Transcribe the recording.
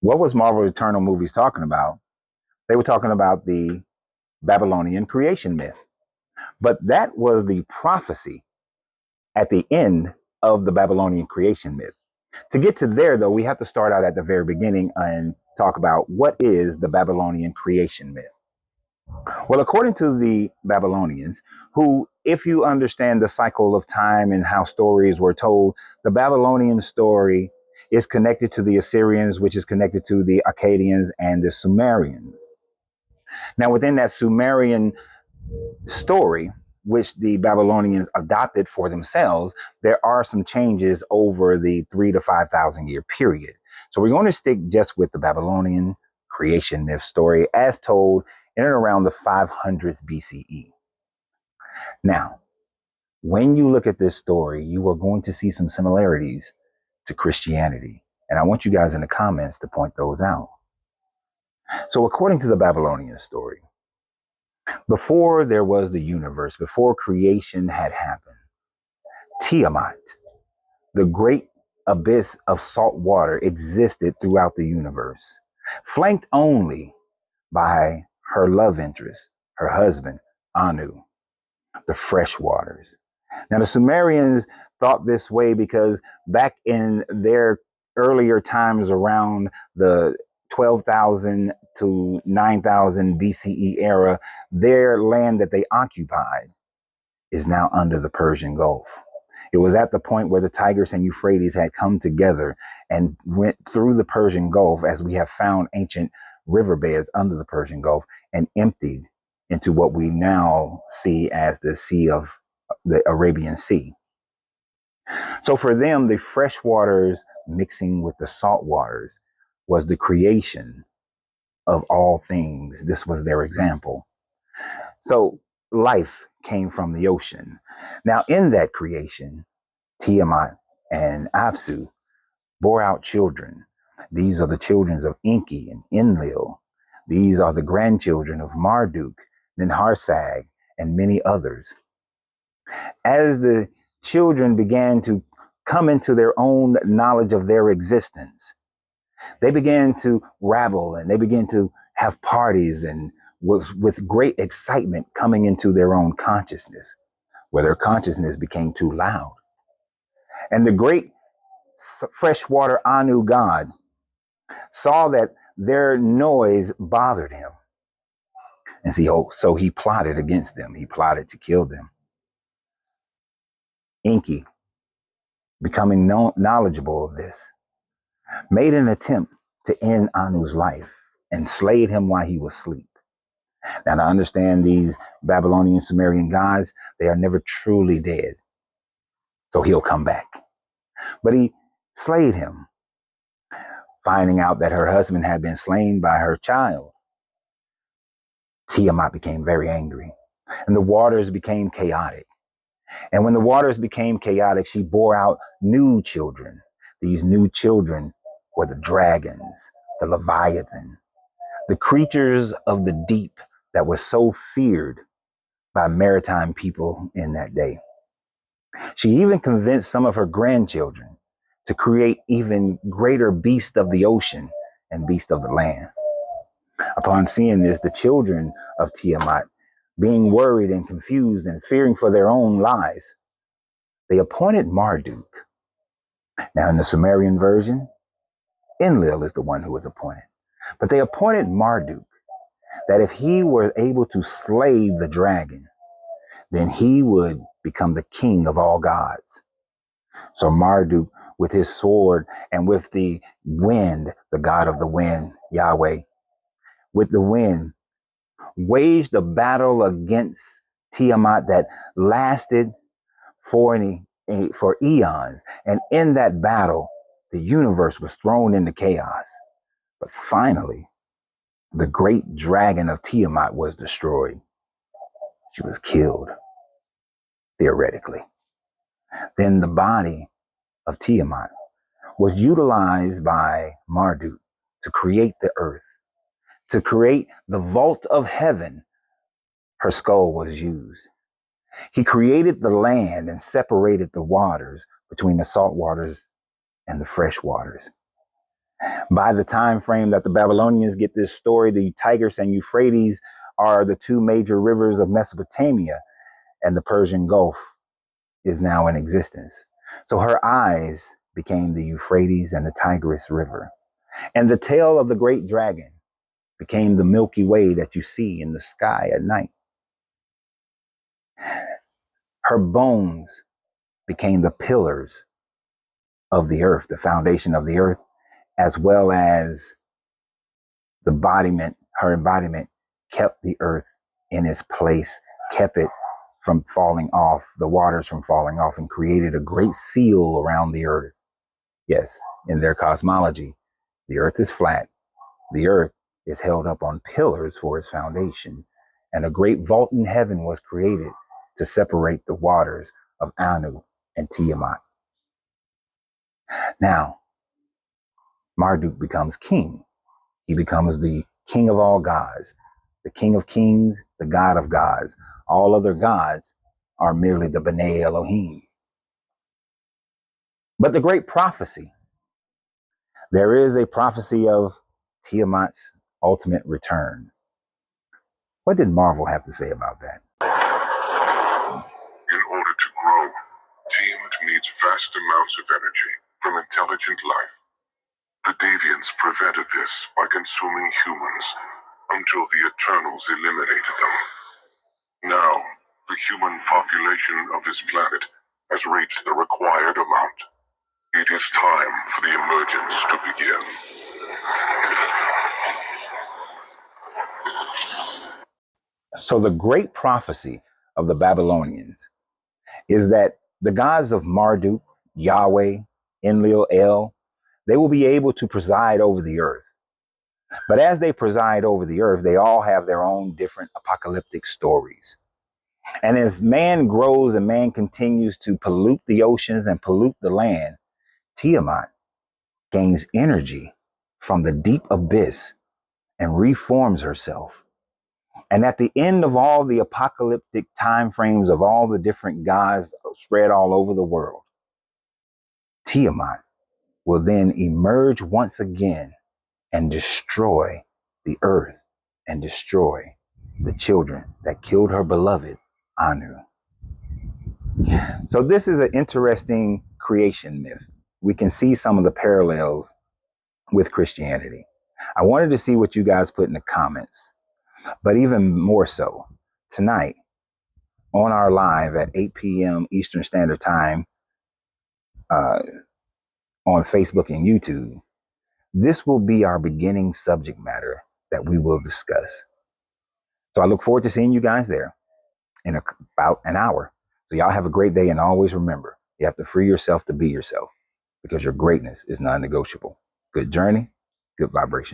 What was Marvel Eternal movies talking about? They were talking about the Babylonian creation myth. But that was the prophecy at the end of the Babylonian creation myth. To get to there, though, we have to start out at the very beginning and talk about what is the Babylonian creation myth. Well, according to the Babylonians, who, if you understand the cycle of time and how stories were told, the Babylonian story is connected to the Assyrians, which is connected to the Akkadians and the Sumerians. Now, within that Sumerian story, which the Babylonians adopted for themselves, there are some changes over the 3,000 to 5,000 year period. So we're going to stick just with the Babylonian creation myth story as told in and around the 500s BCE. Now, when you look at this story, you are going to see some similarities to Christianity. And I want you guys in the comments to point those out. So according to the Babylonian story, before there was the universe, before creation had happened, Tiamat, the great abyss of salt water, existed throughout the universe, flanked only by her love interest, her husband, Anu, the fresh waters. Now, the Sumerians thought this way because back in their earlier times around the 12,000 to 9,000 BCE era, their land that they occupied is now under the Persian Gulf. It was at the point where the Tigris and Euphrates had come together and went through the Persian Gulf, as we have found ancient riverbeds under the Persian Gulf, and emptied into what we now see as the Sea of the Arabian Sea. So for them, the fresh waters mixing with the salt waters was the creation of all things. This was their example. So life came from the ocean. Now, in that creation, Tiamat and Apsu bore out children. These are the children of Enki and Enlil. These are the grandchildren of Marduk, Ninharsag, and many others. As the children began to come into their own knowledge of their existence, they began to rabble and they began to have parties and with great excitement coming into their own consciousness, where their consciousness became too loud. And the great freshwater Anu god saw that their noise bothered him. And so he plotted against them. He plotted to kill them. Enki, becoming knowledgeable of this, made an attempt to end Anu's life and slayed him while he was asleep. Now, to understand these Babylonian Sumerian gods, they are never truly dead. So he'll come back. But he slayed him, finding out that her husband had been slain by her child. Tiamat became very angry, and the waters became chaotic. And when the waters became chaotic, she bore out new children. These new children were the dragons, the Leviathan, the creatures of the deep that were so feared by maritime people in that day. She even convinced some of her grandchildren to create even greater beasts of the ocean and beasts of the land. Upon seeing this, the children of Tiamat, being worried and confused and fearing for their own lives, they appointed Marduk. Now, in the Sumerian version, Enlil is the one who was appointed. But they appointed Marduk that if he were able to slay the dragon, then he would become the king of all gods. So Marduk, with his sword and with the wind, the god of the wind, Yahweh, with the wind, waged a battle against Tiamat that lasted for eons. And in that battle, the universe was thrown into chaos. But finally, the great dragon of Tiamat was destroyed. She was killed, theoretically. Then the body of Tiamat was utilized by Marduk to create the earth, to create the vault of heaven. Her skull was used. He created the land and separated the waters between the salt waters and the fresh waters. By the time frame that the Babylonians get this story, the Tigris and Euphrates are the two major rivers of Mesopotamia, and the Persian Gulf is now in existence. So her eyes became the Euphrates and the Tigris River. And the tail of the great dragon became the Milky Way that you see in the sky at night. Her bones became the pillars of the earth, the foundation of the earth, as well as the embodiment, her embodiment kept the earth in its place, kept it from falling off, the waters from falling off, and created a great seal around the earth. Yes, in their cosmology, the earth is flat. The earth is held up on pillars for its foundation, and a great vault in heaven was created to separate the waters of Anu and Tiamat. Now, Marduk becomes king. He becomes the king of all gods, the king of kings, the god of gods. All other gods are merely the B'nai Elohim. But the great prophecy, there is a prophecy of Tiamat's ultimate return. What did Marvel have to say about that? In order to grow, Tiamat needs vast amounts of energy from intelligent life. The Deviants prevented this by consuming humans until the Eternals eliminated them. Now, the human population of this planet has reached the required amount. It is time for the emergence to begin. So the great prophecy of the Babylonians is that the gods of Marduk, Yahweh, Enlil, El, they will be able to preside over the earth. But as they preside over the earth, they all have their own different apocalyptic stories. And as man grows and man continues to pollute the oceans and pollute the land, Tiamat gains energy from the deep abyss and reforms herself. And at the end of all the apocalyptic time frames of all the different gods spread all over the world, Tiamat will then emerge once again and destroy the earth and destroy the children that killed her beloved Anu. So this is an interesting creation myth. We can see some of the parallels with Christianity. I wanted to see what you guys put in the comments, but even more so, tonight on our live at 8 p.m. Eastern Standard Time on Facebook and YouTube, this will be our beginning subject matter that we will discuss. So I look forward to seeing you guys there in about an hour. So y'all have a great day, and always remember, you have to free yourself to be yourself because your greatness is non-negotiable. Good journey, good vibration.